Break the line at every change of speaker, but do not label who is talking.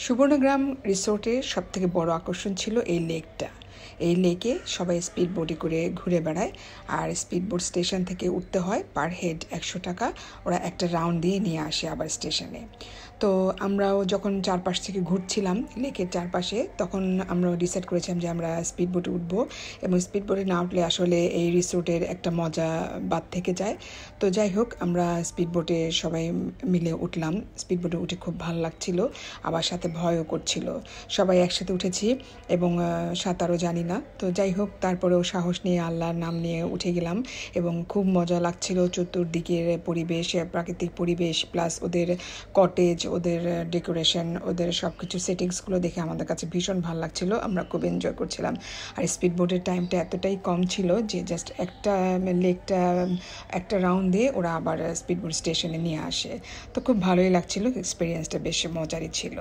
সুবর্ণগ্রাম রিসোর্টের সবথেকে বড় আকর্ষণ ছিল এই লেকটা। এই লেকে সবাই স্পিড বোটে করে ঘুরে বেড়ায়, আর স্পিড বোট স্টেশন থেকে উঠতে হয় পার হেড 100 টাকা। ওরা একটা রাউন্ড দিয়ে নিয়ে আসে আবার স্টেশনে। তো আমরাও যখন চারপাশ থেকে ঘুরছিলাম লেকের চারপাশে, তখন আমরাও ডিসাইড করেছিলাম যে আমরা স্পিড বোটে উঠবো, এবং স্পিড বোটে না উঠলে আসলে এই রিসোর্টের একটা মজা বাদ থেকে যায়। তো যাই হোক, আমরা স্পিড বোটে সবাই মিলে উঠলাম। স্পিড বোটে উঠে খুব ভালো লাগছিল, আবার সাথে ভয়ও করছিল। সবাই একসাথে উঠেছি এবং সাঁতারও জানি না। তো যাই হোক, তারপরেও সাহস নিয়ে আল্লাহর নাম নিয়ে উঠে গেলাম এবং খুব মজা লাগছিল। চতুর্দিকের পরিবেশ, প্রাকৃতিক পরিবেশ, প্লাস ওদের কটেজ, ওদের ডেকোরেশন, ওদের সব কিছু সেটিংসগুলো দেখে আমাদের কাছে ভীষণ ভালো লাগছিল। আমরা খুব এনজয় করছিলাম। আর স্পিড বোটের টাইমটা এতটাই কম ছিল যে জাস্ট একটা লেকটা একটা রাউন্ড দিয়ে ওরা আবার স্পিড বোট স্টেশনে নিয়ে আসে। তো খুব ভালোই লাগছিল, এক্সপিরিয়েন্সটা বেশ মজারই ছিল।